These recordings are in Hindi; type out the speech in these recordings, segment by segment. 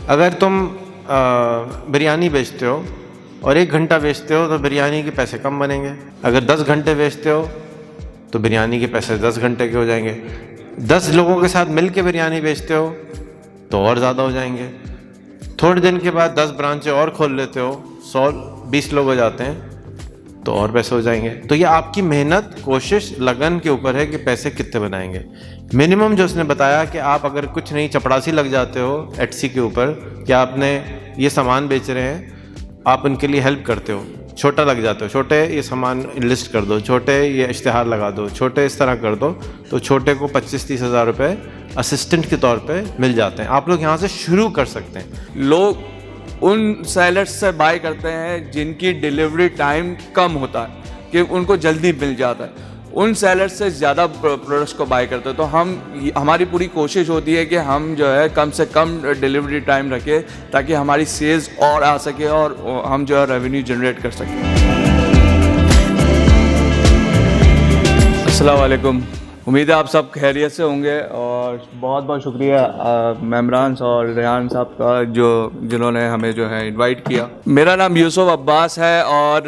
अगर तुम बिरयानी बेचते हो और 1 घंटा बेचते हो तो बिरयानी के पैसे कम बनेंगे। अगर 10 घंटे बेचते हो तो बिरयानी के पैसे 10 घंटे के हो जाएंगे। 10 लोगों के साथ मिल के बिरयानी बेचते हो तो और ज़्यादा हो जाएंगे। थोड़े दिन के बाद 10 ब्रांचें और खोल लेते हो, 100-20 लोग हो जाते हैं तो और पैसे हो जाएंगे। तो ये आपकी मेहनत, कोशिश, लगन के ऊपर है कि पैसे कितने बनाएंगे। मिनिमम जो उसने बताया कि आप अगर कुछ नहीं चपड़ासी लग जाते हो एटसी के ऊपर कि आपने ये सामान बेच रहे हैं, आप उनके लिए हेल्प करते हो, छोटा लग जाते हो, छोटे ये सामान लिस्ट कर दो, छोटे ये इश्तिहार लगा दो, छोटे इस तरह कर दो, तो छोटे को 25-30 हज़ार रुपये असिस्टेंट के तौर पे मिल जाते हैं। आप लोग यहाँ से शुरू कर सकते हैं। लोग उन सेलर्स से बाय करते हैं जिनकी डिलीवरी टाइम कम होता है, कि उनको जल्दी मिल जाता है। उन सेलर्स से ज़्यादा प्रोडक्ट्स को बाय करते हैं। तो हमारी पूरी कोशिश होती है कि हम जो है कम से कम डिलीवरी टाइम रखें ताकि हमारी सेल्स और आ सके और हम जो है रेवेन्यू जनरेट कर सकें। अस्सलाम वालेकुम, उम्मीद है आप सब खैरियत से होंगे और बहुत बहुत शुक्रिया मेमरान और रेहान साहब का जिन्होंने हमें जो है इनवाइट किया। मेरा नाम यूसुफ अब्बास है और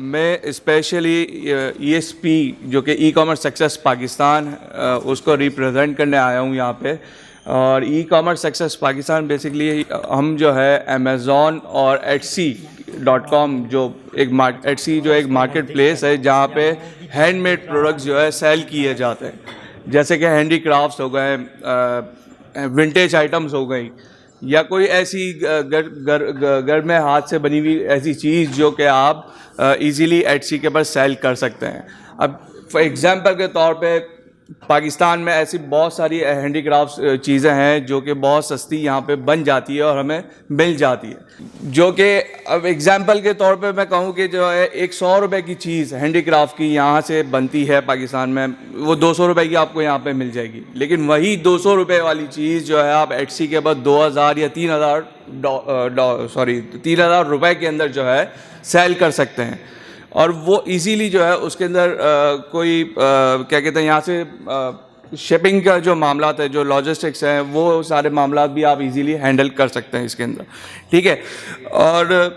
मैं स्पेशली ESP जो कि ई कॉमर्स सक्सेस पाकिस्तान उसको रिप्रेजेंट करने आया हूँ यहाँ पे। और e commerce success Pakistan basically हम जो है अमेज़ॉन और Etsy.com Etsy जो एक मार्केट प्लेस है जहाँ पे हैंडमेड प्रोडक्ट्स जो है सेल किए जाते हैं, जैसे कि हैंडी क्राफ्ट्स हो गए, विंटेज आइटम्स हो गई, या कोई ऐसी घर में हाथ से बनी हुई ऐसी चीज़ जो कि आप इजीली Etsy के पर सेल कर सकते हैं। अब फॉर एग्जांपल के तौर पे पाकिस्तान में ऐसी बहुत सारी हैंडीक्राफ्ट चीज़ें हैं जो कि बहुत सस्ती यहाँ पे बन जाती है और हमें मिल जाती है, जो कि अब एग्जांपल के तौर पे मैं कहूँ कि जो है एक 100 रुपये की चीज़ हैंडीक्राफ्ट की यहाँ से बनती है पाकिस्तान में, वो 200 रुपये की आपको यहाँ पे मिल जाएगी। लेकिन वही 200 रुपये वाली चीज़ जो है आप Etsy के बाद 2000 या 3000 रुपये के अंदर जो है सेल कर सकते हैं। और वो इजीली जो है उसके अंदर क्या कहते हैं यहाँ से शिपिंग का जो मामला है, जो लॉजिस्टिक्स हैं, वो सारे मामला भी आप इजीली हैंडल कर सकते हैं इसके अंदर, ठीक है। और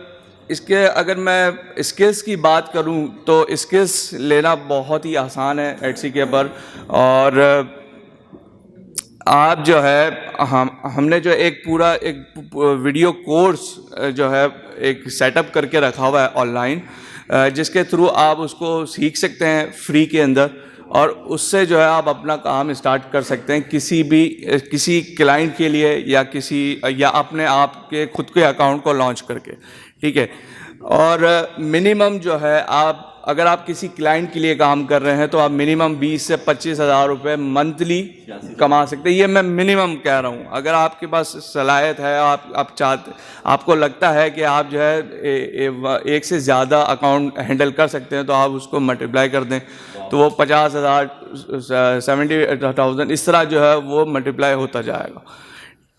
इसके अगर मैं स्किल्स की बात करूं तो स्किल्स लेना बहुत ही आसान है Etsy के ऊपर। और आप जो है हमने जो एक पूरा एक वीडियो कोर्स जो है एक सेटअप करके रखा हुआ है ऑनलाइन, जिसके थ्रू आप उसको सीख सकते हैं फ्री के अंदर, और उससे जो है आप अपना काम स्टार्ट कर सकते हैं किसी क्लाइंट के लिए या अपने आप के खुद के अकाउंट को लॉन्च करके, ठीक है। और मिनिमम जो है अगर आप किसी क्लाइंट के लिए काम कर रहे हैं तो आप मिनिमम 20 से 25 हज़ार रुपये मंथली कमा सकते हैं। ये मैं मिनिमम कह रहा हूँ। अगर आपके पास सलाहियत है, आपको लगता है कि आप जो है एक से ज़्यादा अकाउंट हैंडल कर सकते हैं, तो आप उसको मल्टीप्लाई कर दें तो वो 50,000 70,000 इस तरह जो है वो मल्टीप्लाई होता जाएगा,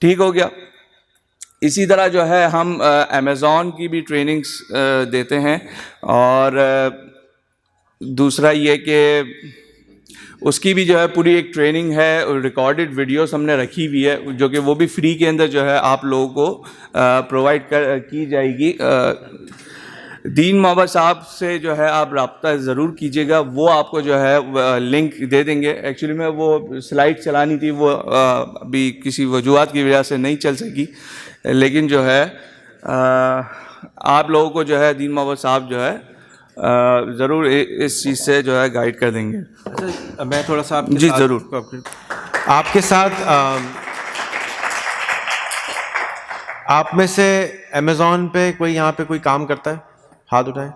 ठीक हो गया। इसी तरह जो है हम अमेज़ॉन की भी ट्रेनिंग्स देते हैं, और दूसरा ये कि उसकी भी जो है पूरी एक ट्रेनिंग है, रिकॉर्डेड वीडियोस हमने रखी हुई है जो कि वो भी फ्री के अंदर जो है आप लोगों को प्रोवाइड की जाएगी। दीन मोहम्मद साहब से जो है आप रब्ता ज़रूर कीजिएगा, वो आपको जो है लिंक दे देंगे। एक्चुअली में वो स्लाइड चलानी थी, वो अभी किसी वजूहात की वजह से नहीं चल सकी, लेकिन जो है आप लोगों को जो है दीन मोहम्मद साहब जो है ज़रूर इस चीज़ से जो है गाइड कर देंगे। अच्छा, मैं थोड़ा सा जी ज़रूर आपके साथ आप में से अमेज़ॉन पे कोई यहाँ पे कोई काम करता है? हाथ उठाएं।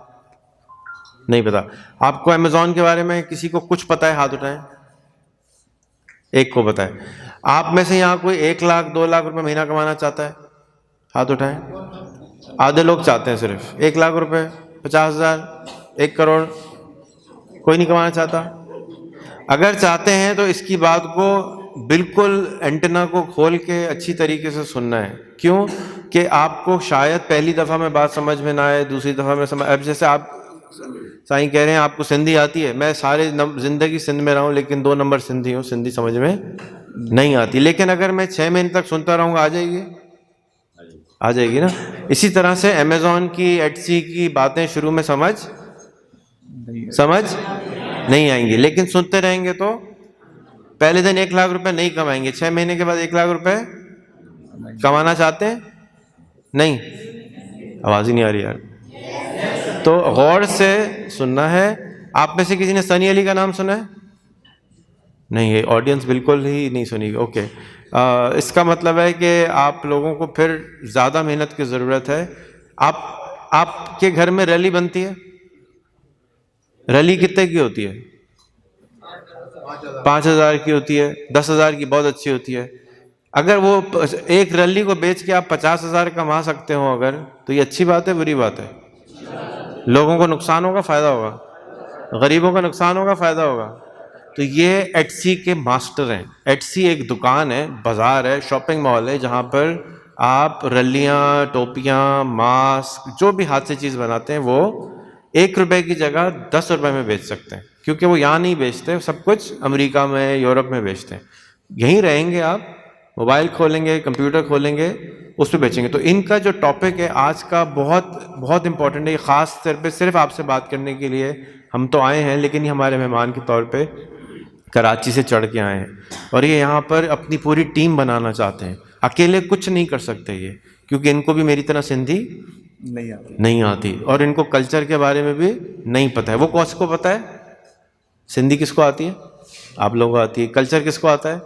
नहीं पता। आपको अमेज़ॉन के बारे में किसी को कुछ पता है? हाथ उठाएं। एक को पता है। आप में से यहाँ कोई 1 लाख 2 लाख रुपए महीना कमाना चाहता है? हाथ उठाएं। आधे लोग चाहते हैं सिर्फ 1 लाख रुपए, 50,000, 1 करोड़। कोई नहीं कमाना चाहता। अगर चाहते हैं तो इसकी बात को बिल्कुल एंटेना को खोल के अच्छी तरीके से सुनना है। क्यों? कि आपको शायद पहली दफ़ा में बात समझ में ना आए, दूसरी दफ़ा में समझ। अब जैसे आप साईं कह रहे हैं आपको सिंधी आती है, मैं सारे ज़िंदगी सिंध में रहा हूँ लेकिन 2 नंबर सिंधी हूँ, सिंधी समझ में नहीं आती। लेकिन अगर मैं 6 महीने तक सुनता रहूँगा, आ जाएगी? आ जाएगी ना। इसी तरह से अमेज़ॉन की, एटसी की बातें शुरू में समझ नहीं आएंगी, लेकिन सुनते रहेंगे तो पहले दिन 1 लाख रुपए नहीं कमाएंगे, 6 महीने के बाद 1 लाख रुपए कमाना चाहते हैं? नहीं, आवाज ही नहीं आ रही यार। तो गौर से सुनना है। आप में से किसी ने सनी अली का नाम सुना है? नहीं, ये ऑडियंस बिल्कुल ही नहीं सुनी। ओके, इसका मतलब है कि आप लोगों को फिर ज़्यादा मेहनत की ज़रूरत है। आपके घर में रैली बनती है? रैली कितने की होती है? 5,000 की होती है, 10,000 की बहुत अच्छी होती है। अगर वो एक रैली को बेच के आप 50,000 कमा सकते हो अगर, तो ये अच्छी बात है, बुरी बात है? लोगों को नुकसान होगा, फ़ायदा होगा? गरीबों का नुकसान होगा, फ़ायदा होगा? तो ये एटसी के मास्टर हैं। एटसी एक दुकान है, बाज़ार है, शॉपिंग मॉल है, जहाँ पर आप रल्लियाँ, टोपियाँ, मास्क, जो भी हाथ से चीज़ बनाते हैं वो 1 रुपए की जगह 10 रुपए में बेच सकते हैं, क्योंकि वो यहाँ नहीं बेचते, सब कुछ अमेरिका में, यूरोप में बेचते हैं। यहीं रहेंगे आप, मोबाइल खोलेंगे, कंप्यूटर खोलेंगे, उस पर बेचेंगे। तो इनका जो टॉपिक है आज का बहुत बहुत इंपॉर्टेंट है। ख़ास तौर पे सिर्फ आपसे बात करने के लिए हम तो आए हैं, लेकिन ये हमारे मेहमान के तौर पे कराची से चढ़ के आए हैं और ये यहाँ पर अपनी पूरी टीम बनाना चाहते हैं। अकेले कुछ नहीं कर सकते ये, क्योंकि इनको भी मेरी तरह सिंधी नहीं आती और इनको कल्चर के बारे में भी नहीं पता है। वो किसको पता है? सिंधी किसको आती है? आप लोगों को आती है। कल्चर किसको आता है?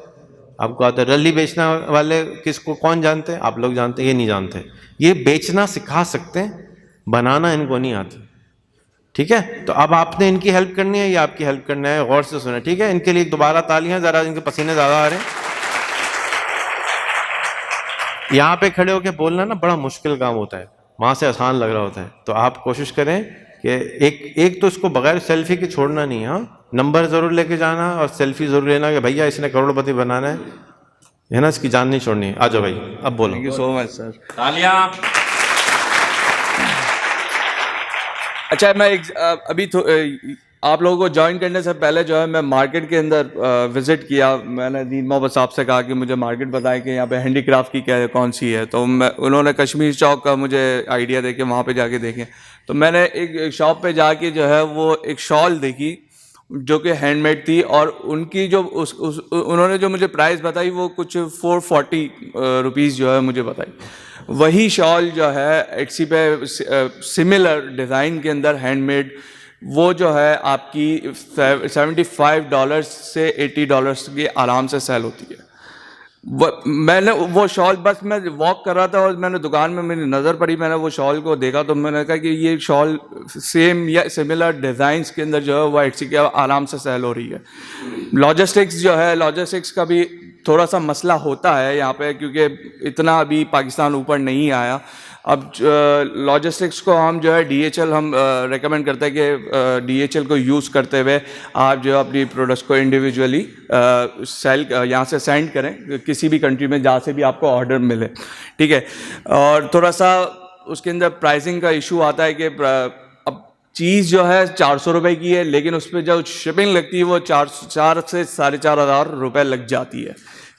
आपको आता है। रल्ली बेचने वाले किसको, कौन जानते हैं? आप लोग जानते हैं, ये नहीं जानते। ये बेचना सिखा सकते हैं, बनाना इनको नहीं आता। ठीक है, तो अब आपने इनकी हेल्प करनी है या आपकी हेल्प करना है? गौर से सुना, ठीक है? इनके लिए दोबारा तालियां, जरा इनके पसीने ज़्यादा आ रहे हैं। यहाँ पे खड़े होकर बोलना ना बड़ा मुश्किल काम होता है, वहाँ से आसान लग रहा होता है। तो आप कोशिश करें कि एक तो इसको बगैर सेल्फी के छोड़ना नहीं, हाँ, नंबर ज़रूर लेके जाना और सेल्फी ज़रूर लेना कि भैया इसने करोड़पति बनाना है ना, इसकी जान नहीं छोड़नी है। आ जाओ भाई, अब बोलो। Thank you so much sir. तालियां। अच्छा, मैं अभी आप लोगों को ज्वाइन करने से पहले जो है मैं मार्केट के अंदर विज़िट किया। मैंने दीन मोहम्मद साहब से कहा कि मुझे मार्केट बताएं कि यहाँ पे हैंडीक्राफ्ट की क्या कौन सी है। तो उन्होंने कश्मीर चौक का मुझे आइडिया दे के वहाँ पे जाके देखें। तो मैंने एक शॉप पे जाके जो है वो एक शॉल देखी जो कि हैंडमेड थी और उनकी जो उन्होंने जो मुझे प्राइस बताई वो कुछ 440 रुपीज़ जो है मुझे बताई। वही शॉल जो है एटसी पे सिमिलर डिज़ाइन के अंदर हैंडमेड वो जो है आपकी $75 से $80 की आराम से सेल होती है। मैंने वो शॉल, बस मैं वॉक कर रहा था और मैंने दुकान में मेरी नज़र पड़ी, मैंने वो शॉल को देखा तो मैंने कहा कि ये शॉल सेम या सिमिलर डिज़ाइंस के अंदर जो है वो एटसी के आराम से सेल हो रही है। लॉजिस्टिक्स जो है, लॉजिस्टिक्स का भी थोड़ा सा मसला होता है यहाँ पे, क्योंकि इतना अभी पाकिस्तान ऊपर नहीं आया। अब लॉजिस्टिक्स को हम जो है DHL हम रेकमेंड करते हैं कि DHL को यूज़ करते हुए आप जो अपनी प्रोडक्ट्स को इंडिविजुअली सेल यहाँ से सेंड करें किसी भी कंट्री में जहाँ से भी आपको ऑर्डर मिले, ठीक है। और थोड़ा सा उसके अंदर प्राइसिंग का इशू आता है कि अब चीज़ जो है 400 रुपये की है, लेकिन उस पर जो शिपिंग लगती है वो 4 से 4,500 रुपये लग जाती है।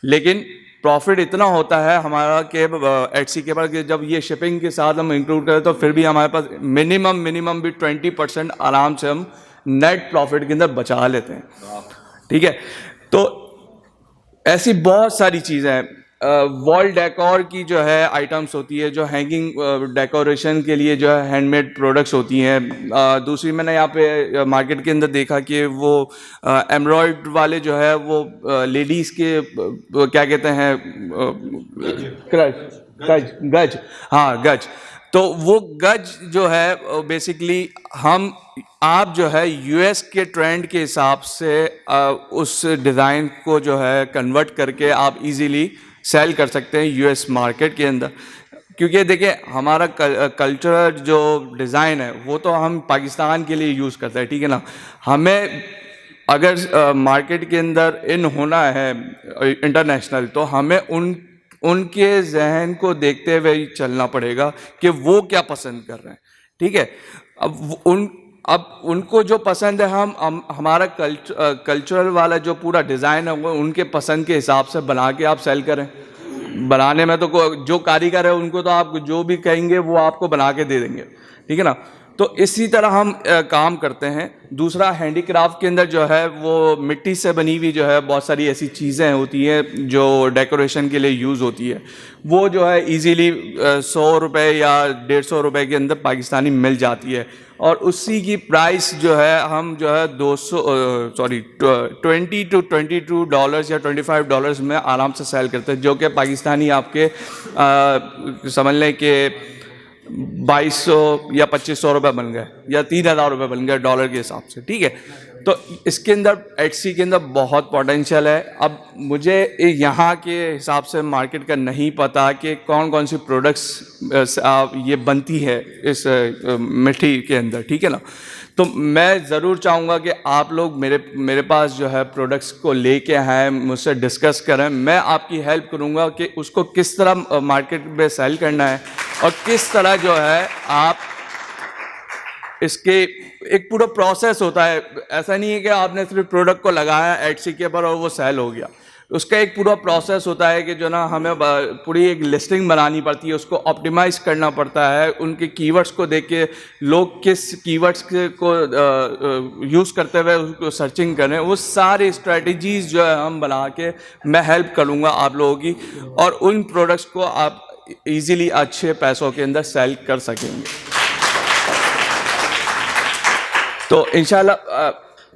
लेकिन प्रॉफिट इतना होता है हमारा कि एटसी के पास कि जब ये शिपिंग के साथ हम इंक्लूड करें तो फिर भी हमारे पास मिनिमम भी 20% आराम से हम नेट प्रॉफिट के अंदर बचा लेते हैं, ठीक है। तो ऐसी बहुत सारी चीज़ें हैं। वॉल डेकोर की जो है आइटम्स होती है, जो हैंगिंग डेकोरेशन के लिए जो है हैंडमेड प्रोडक्ट्स होती हैं। दूसरी मैंने यहाँ पे मार्केट के अंदर देखा कि वो एम्ब्रॉयड वाले जो है वो लेडीज़ के क्या कहते हैं, गज, हाँ गज। तो वो गज जो है बेसिकली आप जो है US के ट्रेंड के हिसाब से उस डिज़ाइन को जो है कन्वर्ट करके आप इजीली सेल कर सकते हैं US मार्केट के अंदर। क्योंकि देखिए हमारा कल्चरल जो डिज़ाइन है वो तो हम पाकिस्तान के लिए यूज़ करते हैं, ठीक है ना। हमें अगर मार्केट के अंदर इन होना है इंटरनेशनल, तो हमें उनके जहन को देखते हुए ही चलना पड़ेगा कि वो क्या पसंद कर रहे हैं, ठीक है। अब उनको जो पसंद है हम हमारा कल्चरल वाला जो पूरा डिज़ाइन है वो उनके पसंद के हिसाब से बना के आप सेल करें। बनाने में तो जो कारीगर है उनको तो आप जो भी कहेंगे वो आपको बना के दे देंगे, ठीक है ना। तो इसी तरह हम काम करते हैं। दूसरा, हैंडीक्राफ्ट के अंदर जो है वो मिट्टी से बनी हुई जो है बहुत सारी ऐसी चीज़ें होती हैं जो डेकोरेशन के लिए यूज़ होती है, वो जो है इजीली 100 रुपये या 150 रुपये के अंदर पाकिस्तानी मिल जाती है, और उसी की प्राइस जो है हम जो है 20 to 22 डॉलर्स या $25 में आराम से सेल करते हैं, जो कि पाकिस्तानी आपके समझ लें कि 2200 या 2500 रुपये बन गए या 3000 रुपये बन गए डॉलर के हिसाब से, ठीक है। तो इसके अंदर एटसी के अंदर बहुत पोटेंशियल है। अब मुझे यहाँ के हिसाब से मार्केट का नहीं पता कि कौन कौन सी प्रोडक्ट्स ये बनती है इस मिट्टी के अंदर, ठीक है ना। तो मैं ज़रूर चाहूँगा कि आप लोग मेरे पास जो है प्रोडक्ट्स को लेके आएँ, मुझसे डिस्कस करें। मैं आपकी हेल्प करूँगा कि उसको किस तरह मार्केट में सेल करना है और किस तरह जो है आप इसके एक पूरा प्रोसेस होता है। ऐसा नहीं है कि आपने सिर्फ प्रोडक्ट को लगाया एटसी के ऊपर और वो सेल हो गया। उसका एक पूरा प्रोसेस होता है कि जो ना हमें पूरी एक लिस्टिंग बनानी पड़ती है, उसको ऑप्टिमाइज़ करना पड़ता है, उनके कीवर्ड्स को देख के लोग किस कीवर्ड्स को यूज़ करते हुए उसको सर्चिंग करें, वो सारी स्ट्रेटजीज़ जो है हम बना के मैं हेल्प करूँगा आप लोगों की, और उन प्रोडक्ट्स को आप इजीली अच्छे पैसों के अंदर सेल कर सकेंगे। तो इंशाल्लाह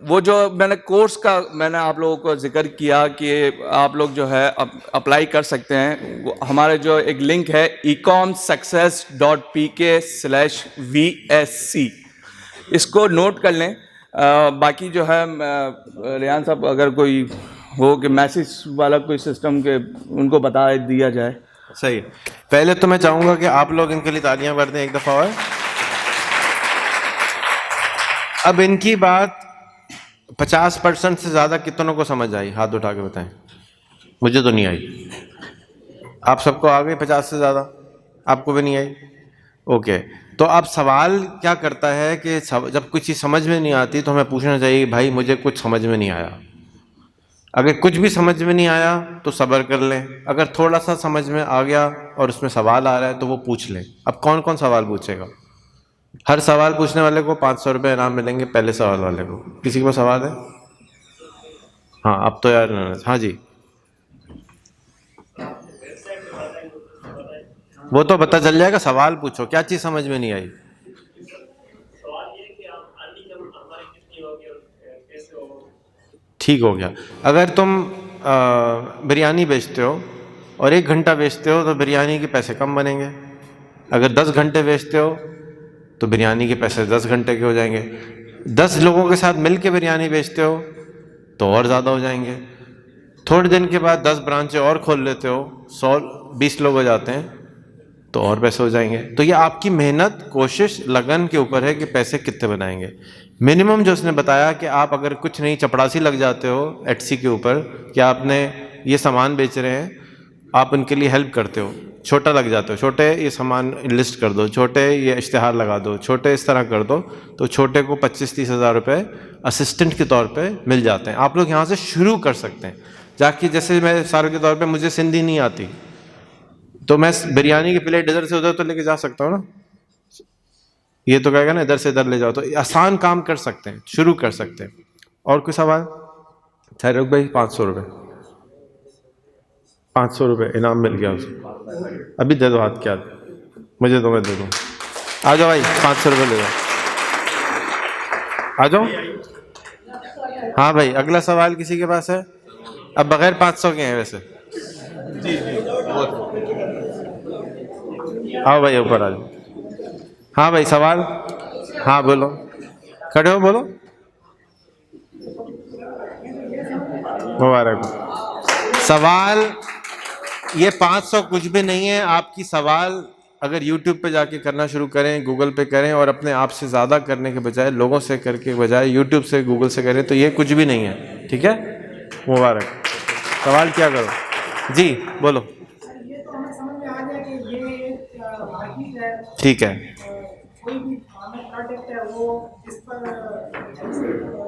वो जो मैंने कोर्स का मैंने आप लोगों को जिक्र किया कि आप लोग जो है अप्लाई कर सकते हैं, वो हमारे जो एक लिंक है ecomsuccess.pk/VSC, इसको नोट कर लें। बाकी जो है रेहान साहब अगर कोई हो कि मैसेज वाला कोई सिस्टम के उनको बता दिया जाए। सही। पहले तो मैं चाहूँगा कि आप लोग इनके लिए तालियां भर दें एक दफ़ा और। अब इनकी बात 50% से ज़्यादा कितनों को समझ आई? हाथ उठा के बताएं। मुझे तो नहीं आई। आप सबको आ गई 50 से ज़्यादा? आपको भी नहीं आई? ओके। तो अब सवाल क्या करता है कि जब कुछ चीज़ समझ में नहीं आती तो हमें पूछना चाहिए, भाई मुझे कुछ समझ में नहीं आया। अगर कुछ भी समझ में नहीं आया तो सब्र कर लें, अगर थोड़ा सा समझ में आ गया और उसमें सवाल आ रहा है तो वो पूछ लें। अब कौन कौन सवाल पूछेगा? हर सवाल पूछने वाले को 500 रुपये इनाम मिलेंगे, पहले सवाल वाले को। किसी के पास सवाल है? हाँ अब तो यार, हाँ जी, वो तो पता चल जाएगा। सवाल पूछो, क्या चीज़ समझ में नहीं आई? ठीक हो गया। अगर तुम बिरयानी बेचते हो और 1 घंटा बेचते हो तो बिरयानी के पैसे कम बनेंगे। अगर 10 घंटे बेचते हो तो बिरयानी के पैसे 10 घंटे के हो जाएंगे। 10 लोगों के साथ मिल के बिरयानी बेचते हो तो और ज़्यादा हो जाएंगे। थोड़े दिन के बाद 10 ब्रांचें और खोल लेते हो, 120 लोग हो जाते हैं तो और पैसे हो जाएंगे। तो ये आपकी मेहनत, कोशिश, लगन के ऊपर है कि पैसे कितने बनाएंगे। मिनिमम जो उसने बताया कि आप अगर कुछ नहीं चपड़ासी लग जाते हो एटसी के ऊपर कि आपने ये सामान बेच रहे हैं, आप उनके लिए हेल्प करते हो, छोटा लग जाते हो, छोटे ये सामान लिस्ट कर दो, छोटे ये इश्तिहार लगा दो, छोटे इस तरह कर दो, तो छोटे को 25-30 हज़ार रुपये असिस्टेंट के तौर पे मिल जाते हैं। आप लोग यहाँ से शुरू कर सकते हैं जाके। जैसे मैं मिसाल के तौर पे मुझे सिंधी नहीं आती तो मैं बिरयानी की प्लेट इधर से उधर तो लेके जा सकता हूँ ना, ये तो कहेगा ना इधर से इधर ले जाओ, तो आसान काम कर सकते हैं, शुरू कर सकते हैं। और कोई सवाल? ठहरो भाई, 500 रुपये, 500 रुपये इनाम मिल गया उसको। अभी दे दो हाथ, क्या मुझे तो मैं दे दूँ। आ जाओ भाई, 500 रुपये ले जाओ, आ जाओ। हाँ भाई, अगला सवाल किसी के पास है? अब बगैर 500 के हैं वैसे। आओ भाई ऊपर आ जाओ। हाँ भाई सवाल? हाँ बोलो, खड़े हो बोलो। मुबारक हो। सवाल ये 500 कुछ भी नहीं है। आपकी सवाल अगर YouTube पे जाके करना शुरू करें, गूगल पे करें और अपने आप से ज़्यादा करने के बजाय, लोगों से करके बजाय YouTube से, गूगल से करें तो ये कुछ भी नहीं है, ठीक है? मुबारक। सवाल क्या करो जी, बोलो। ये तो हमें समझ में आ गया कि ये मार्केट है, ठीक है, कोई भी हमें प्रोडक्ट है वो इस पर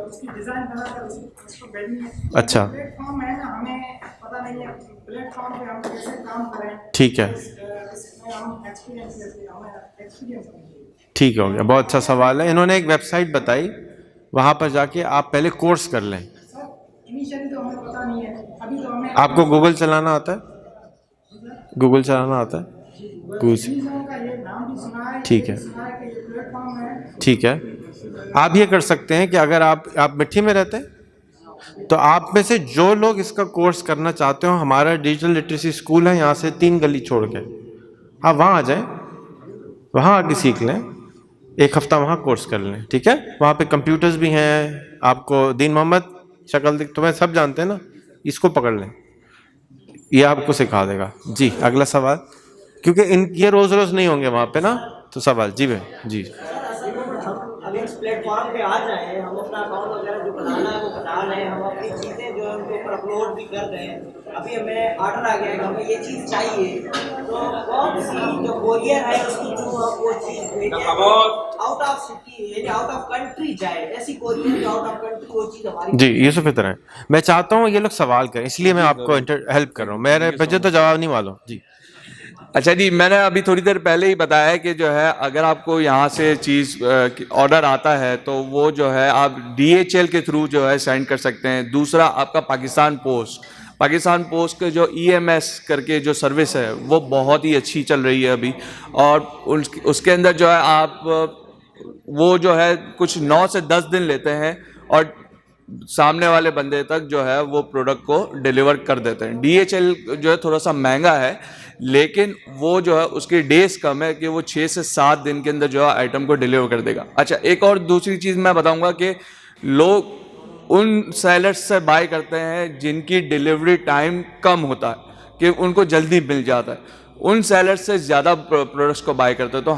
उसकी डिज़ाइन बनाकर उसको बेचनी है। अच्छा। प्लेटफॉर्म है ना, हमें पता नहीं है प्लेटफॉर्म पे हम कैसे काम करें, ठीक है, इसमें हम एक्सपीरियंस लेते हैं, हमें एक्सपीरियंस नहीं। ठीक हो गया, बहुत अच्छा सवाल है। इन्होंने एक वेबसाइट बताई, वहाँ पर जाके आप पहले कोर्स कर लें। सर इनिशियली तो हमें पता नहीं है, अभी तो हमें आपको गूगल चलाना आता है? गूगल चलाना आता है? गूगल से, का ये नाम भी सुना है, ठीक है, सुना है कि ये प्लेटफॉर्म है। ठीक है। आप ये कर सकते हैं कि अगर आप मिट्टी में रहते हैं तो आप में से जो लोग इसका कोर्स करना चाहते हो, हमारा डिजिटल लिटरेसी स्कूल है यहाँ से 3 गली छोड़ के, आप वहाँ आ जाएं, वहाँ आके सीख लें, 1 हफ्ता वहाँ कोर्स कर लें, ठीक है। वहाँ पे कंप्यूटर्स भी हैं, आपको दीन मोहम्मद शक्ल दिख, तुम्हें सब जानते हैं ना, इसको पकड़ लें, ये आपको सिखा देगा। जी अगला सवाल, क्योंकि ये रोज़ रोज़ नहीं होंगे वहाँ पे ना, तो सवाल जी भाई जी। अभी इस प्लेटफॉर्म पे आ जाए, हम अपना अकाउंट वगैरह जो बनाना है वो बना रहे हैं, हम अपनी चीज़ें जो है उनके ऊपर अपलोड भी कर रहे हैं। अभी हमें ऑर्डर आ गया है कि हमें ये चीज़ चाहिए, तो कौन सी जो कोरियर है उसके थ्रू हम वो चीज़ भेजें, आउट ऑफ सिटी यानी आउट ऑफ कंट्री जाए, ऐसी कोरियर जो आउट ऑफ कंट्री वो चीज़ हमारी। जी यूसुफ इतना है, मैं चाहता हूँ ये लोग सवाल करें, इसलिए मैं आपको हेल्प कर रहा हूँ, मेरे मुझे तो जवाब नहीं मालूम जी। अच्छा जी, मैंने अभी थोड़ी देर पहले ही बताया है कि जो है अगर आपको यहाँ से चीज़ ऑर्डर आता है तो वो जो है आप DHL के थ्रू जो है सेंड कर सकते हैं। दूसरा आपका पाकिस्तान पोस्ट के जो EMS करके जो सर्विस है वो बहुत ही अच्छी चल रही है अभी, और उसके अंदर जो है आप वो जो है कुछ 9 से 10 दिन लेते हैं और सामने वाले बंदे तक जो है वो प्रोडक्ट को डिलीवर कर देते हैं। DHL जो है थोड़ा सा महंगा है, लेकिन वो जो है उसकी डेज कम है कि वो 6 से 7 दिन के अंदर जो है आइटम को डिलीवर कर देगा। अच्छा, एक और दूसरी चीज़ मैं बताऊंगा कि लोग उन सेलर्स से बाय करते हैं जिनकी डिलीवरी टाइम कम होता है, कि उनको जल्दी मिल जाता है, उन सेलर्स से ज़्यादा प्रोडक्ट्स को बाय करते हैं। तो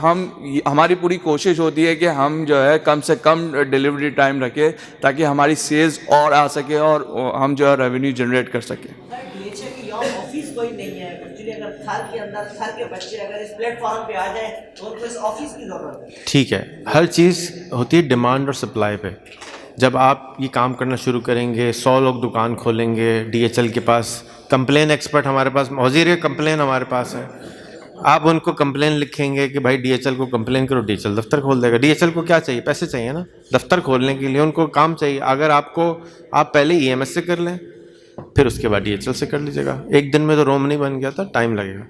हमारी पूरी कोशिश होती है कि हम जो है कम से कम डिलीवरी टाइम रखें ताकि हमारी सेल्स और आ सके और हम जो है रेवेन्यू जनरेट कर सकें। DHL की ऑफिस कोई नहीं है एक्चुअली, अगर थर के अंदर थर के बच्चे अगर इस प्लेटफॉर्म पे आ जाए तो उनको इस ऑफिस की जरूरत है। ठीक है, हर चीज़ होती है डिमांड और सप्लाई पे। जब आप ये काम करना शुरू करेंगे, 100 लोग दुकान खोलेंगे, DHL के पास कंप्लेन एक्सपर्ट हमारे पास मौजूद है, कंप्लेन हमारे पास है, आप उनको कंप्लेन लिखेंगे कि भाई DHL को कंप्लेन करो, DHL दफ्तर खोल देगा। DHL को क्या चाहिए? पैसे चाहिए ना, दफ्तर खोलने के लिए उनको काम चाहिए। अगर आप पहले EMS से कर लें, फिर उसके बाद DHL से कर लीजिएगा। एक दिन में तो रोम नहीं बन गया था, टाइम लगेगा।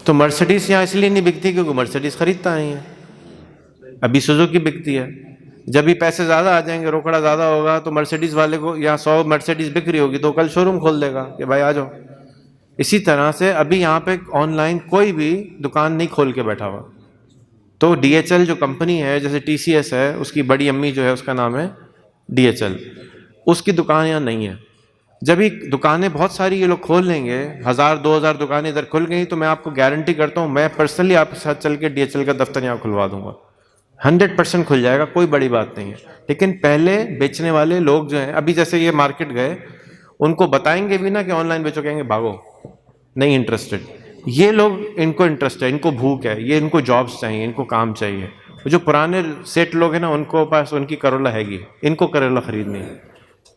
तो मर्सिडीज़ यहाँ इसलिए नहीं बिकती क्योंकि मर्सिडीज़ खरीदता नहीं है, अभी सुजुकी बिकती है। जब भी पैसे ज़्यादा आ जाएंगे, रोकड़ा ज़्यादा होगा, तो मर्सिडीज़ वाले को यहाँ 100 मर्सिडीज़ बिक रही होगी तो कल शोरूम खोल देगा कि भाई आ जाओ। इसी तरह से अभी यहाँ पे ऑनलाइन कोई भी दुकान नहीं खोल के बैठा हुआ। तो DHL जो कंपनी है, जैसे TCS है, उसकी बड़ी अम्मी जो है उसका नाम है DHL, उसकी दुकान यहाँ नहीं है। जब ये दुकानें बहुत सारी ये लोग खोल लेंगे, 1000-2000 दुकानें इधर खुल गई, तो मैं आपको गारंटी करता हूँ, मैं पर्सनली आपके साथ चल के DHL का दफ्तर यहाँ खुलवा दूंगा। 100% खुल जाएगा, कोई बड़ी बात नहीं है। लेकिन पहले बेचने वाले लोग जो हैं, अभी जैसे ये मार्केट गए, उनको बताएंगे भी ना कि ऑनलाइन बेचो, कहेंगे भागो, नहीं इंटरेस्टेड। ये लोग, इनको इंटरेस्ट है, इनको भूख है, ये इनको जॉब्स चाहिए, इनको काम चाहिए। जो पुराने सेठ लोग हैं ना, उनको पास उनकी करोला हैगी, इनको करोला खरीदनी है,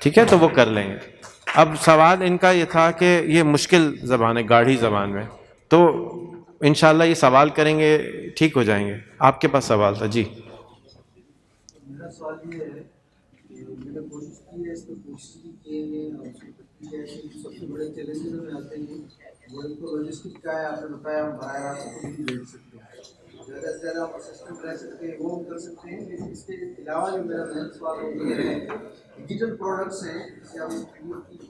ठीक है, तो वो कर लेंगे। अब सवाल इनका ये था कि ये मुश्किल ज़बान है, गाढ़ी ज़बान में, तो इंशाल्लाह ये सवाल करेंगे, ठीक हो जाएंगे। आपके पास सवाल था जी। मेरा सवाल ये है कि मैंने कोशिश की है, इसमें कोशिश भी की है कि सबसे बड़े चैलेंजेस में आते हैं वो एक तो लॉजिस्टिक का है। आपने बताया हम बराह रास्त खुद भी भेज सकते हैं, ज़्यादा से ज़्यादा हम असिस्टेंट रह सकते हैं, वो हम कर सकते हैं। लेकिन इसके अलावा जो मेरा मेन सवाल है, डिजिटल प्रोडक्ट्स हैं, जैसे हम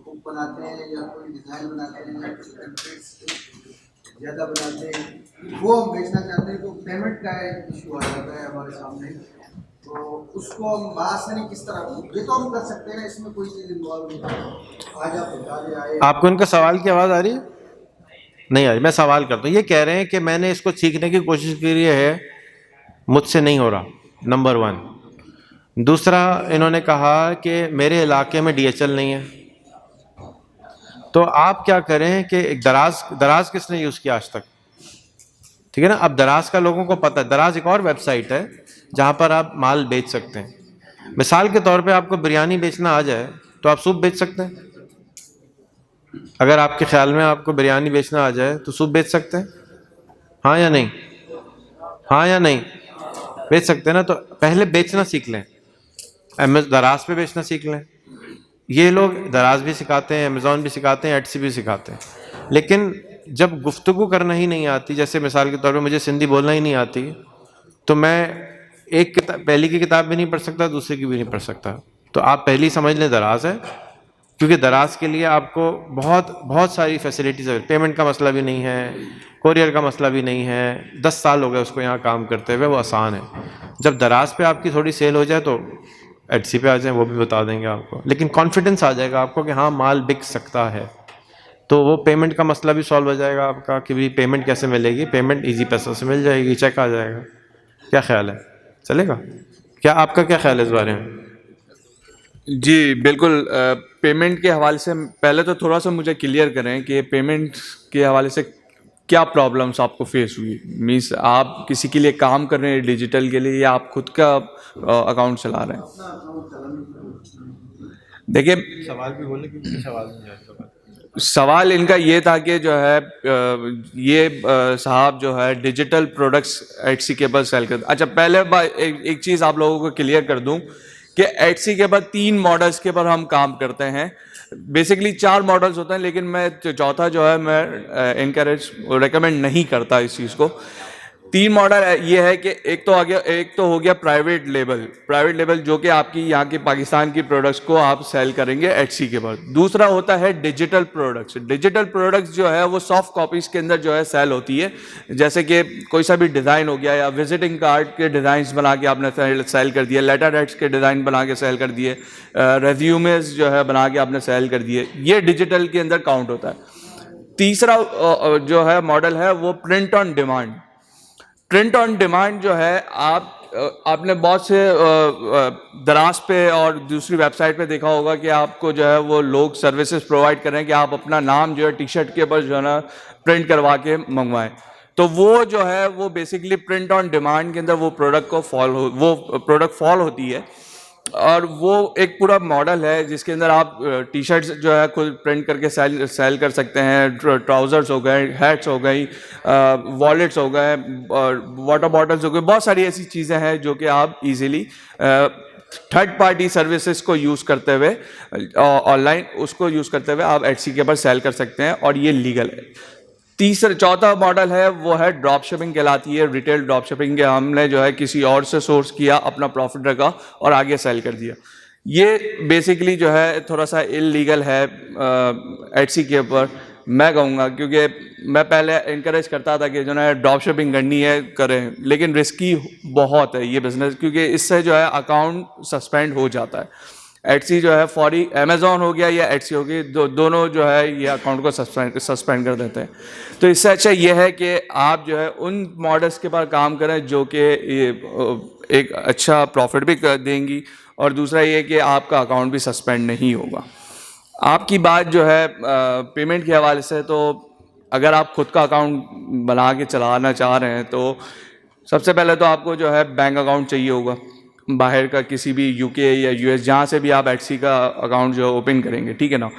बुक बनाते हैं या कोई डिज़ाइन बनाते हैं या कोई टेम्पलेट्स ज़्यादा बनाते हैं, वो हम बेचना चाहते हैं, तो पेमेंट का एक इशू आ जाता है हमारे सामने। तो उसको हम बासानी किस तरह, ये तो हम कर सकते हैं ना, इसमें कोई चीज़ इन्वॉल्व नहीं है। आज आप बता दें आए। आपको इनका सवाल की आवाज़ आ रही है? नहीं आ रही। मैं सवाल करता हूँ। ये कह रहे हैं कि मैंने इसको सीखने की कोशिश की है, मुझसे नहीं हो रहा, नंबर 1। दूसरा, इन्होंने कहा कि मेरे इलाके में DHL नहीं है। तो आप क्या करें कि एक दराज किसने यूज़ किया आज तक, ठीक है ना। अब दराज का लोगों को पता है, दराज एक और वेबसाइट है जहाँ पर आप माल बेच सकते हैं। मिसाल के तौर पे आपको बिरयानी बेचना आ जाए तो आप सूप बेच सकते हैं, अगर आपके ख्याल में आपको बिरयानी बेचना आ जाए तो सूप बेच सकते हैं, हाँ या नहीं? हाँ या नहीं? बेच सकते हैं ना। तो पहले बेचना सीख लें, दराज पे बेचना सीख लें। ये लोग दराज भी सिखाते हैं, अमेज़ॉन भी सिखाते हैं, एटसी भी सिखाते हैं, लेकिन जब गुफ्तगू करना ही नहीं आती, जैसे मिसाल के तौर पे मुझे सिंधी बोलना ही नहीं आती, तो मैं एक किताब, पहली की किताब भी नहीं पढ़ सकता, दूसरी की भी नहीं पढ़ सकता। तो आप पहली समझ लें दराज है, क्योंकि दराज के लिए आपको बहुत बहुत सारी फैसिलिटीज़ है। पेमेंट का मसला भी नहीं है, कोरियर का मसला भी नहीं है, 10 साल हो गए उसको यहाँ काम करते हुए, वो आसान है। जब दराज पे आपकी थोड़ी सेल हो जाए तो एटसी पे आ जाए, वो भी बता देंगे आपको, लेकिन कॉन्फिडेंस आ जाएगा आपको कि हाँ माल बिक सकता है। तो वो पेमेंट का मसला भी सॉल्व हो जाएगा आपका कि भाई पेमेंट कैसे मिलेगी, पेमेंट इजी पैसों से मिल जाएगी, चेक आ जाएगा। क्या ख्याल है, चलेगा? क्या आपका क्या ख्याल है इस बारे में? जी बिल्कुल। पेमेंट के हवाले से पहले तो थोड़ा सा मुझे क्लियर करें कि पेमेंट के हवाले से क्या प्रॉब्लम्स आपको फेस हुई। मीन्स आप किसी के लिए काम कर रहे हैं डिजिटल के लिए, या आप खुद का अकाउंट चला रहे हैं? देखिए, सवाल भी बोले क्योंकि सवाल नहीं है। सवाल इनका ये था कि जो है साहब जो है डिजिटल प्रोडक्ट्स एटसी के पर सेल करते। अच्छा, पहले एक चीज़ आप लोगों को क्लियर कर दूं कि एटसी के पर 3 मॉडल्स के पर हम काम करते हैं। बेसिकली 4 मॉडल्स होते हैं, लेकिन मैं चौथा जो है मैं इनकरेज रेकमेंड नहीं करता इस चीज़ को। 3 मॉडल ये है कि एक तो हो गया प्राइवेट लेबल जो कि आपकी यहाँ की पाकिस्तान की प्रोडक्ट्स को आप सेल करेंगे एटसी के पर। दूसरा होता है डिजिटल प्रोडक्ट्स जो है वो सॉफ्ट कॉपीज़ के अंदर जो है सेल होती है, जैसे कि कोई सा भी डिज़ाइन हो गया, या विजिटिंग कार्ड के डिज़ाइंस बना के आपने सेल कर दिए, लेटर हेड्स के डिज़ाइन बना के सेल कर दिए, रेज्यूमेस जो है बना के आपने सेल कर दिए, ये डिजिटल के अंदर काउंट होता है। तीसरा जो है मॉडल है वो प्रिंट ऑन डिमांड जो है आपने बहुत से दराज पे और दूसरी वेबसाइट पे देखा होगा कि आपको जो है वो लोग सर्विसेज प्रोवाइड कर रहे हैं कि आप अपना नाम जो है टी शर्ट के ऊपर जो है ना प्रिंट करवा के मंगवाएं। तो वो जो है वो बेसिकली प्रिंट ऑन डिमांड के अंदर वो प्रोडक्ट फॉल होती है, और वो एक पूरा मॉडल है जिसके अंदर आप टी शर्ट्स जो है खुद प्रिंट करके सेल कर सकते हैं, ट्राउज़र्स हो गए, हैट्स हो गई, वॉलेट्स हो गए, और वाटर बॉटल्स हो गए, बहुत सारी ऐसी चीज़ें हैं जो कि आप इजीली थर्ड पार्टी सर्विसेज को यूज़ करते हुए, ऑनलाइन उसको यूज़ करते हुए आप एटसी के ऊपर सेल कर सकते हैं, और ये लीगल है। चौथा मॉडल है वो है ड्रॉप शिपिंग कहलाती है, रिटेल ड्रॉप शिपिंग के हमने जो है किसी और से सोर्स किया, अपना प्रॉफिट रखा और आगे सेल कर दिया। ये बेसिकली जो है थोड़ा सा इलीगल है एटसी के ऊपर, मैं कहूँगा, क्योंकि मैं पहले इनकरेज करता था कि जो है ड्रॉप शिपिंग करनी है करें, लेकिन रिस्की बहुत है ये बिज़नेस, क्योंकि इससे जो है अकाउंट सस्पेंड हो जाता है। एटसी जो है फौरी, अमेज़ॉन हो गया या एटसी हो गई, दोनों जो है ये अकाउंट को सस्पेंड कर देते हैं। तो इससे अच्छा ये है कि आप जो है उन मॉडल्स के पास काम करें जो कि एक अच्छा प्रॉफिट भी देंगी, और दूसरा ये कि आपका अकाउंट भी सस्पेंड नहीं होगा। आपकी बात जो है पेमेंट के हवाले से, तो अगर आप खुद का अकाउंट बना के चलाना चाह रहे हैं तो सबसे पहले तो आपको जो है बैंक अकाउंट चाहिए होगा, बाहर का किसी भी यूके या यूएस जहाँ से भी आप एटसी का अकाउंट जो ओपन करेंगे, ठीक है ना।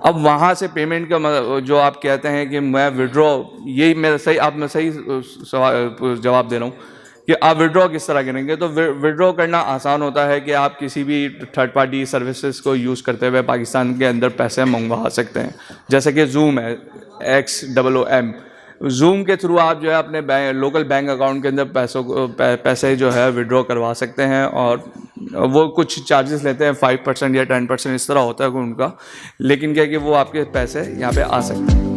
अब वहाँ से पेमेंट का जो आप कहते हैं कि मैं विड्रॉ, यही मैं सही जवाब दे रहा हूँ कि आप विड्रॉ किस तरह करेंगे। तो विड्रॉ करना आसान होता है कि आप किसी भी थर्ड पार्टी सर्विसेज को यूज़ करते हुए पाकिस्तान के अंदर पैसे मंगवा सकते हैं, जैसे कि जूम है, XOOM। जूम के थ्रू आप जो है अपने लोकल बैंक अकाउंट के अंदर पैसे जो है विड्रॉ करवा सकते हैं, और वो कुछ चार्जेस लेते हैं 5% या 10% इस तरह होता है उनका, लेकिन क्या है कि वो आपके पैसे यहाँ पे आ सकते हैं।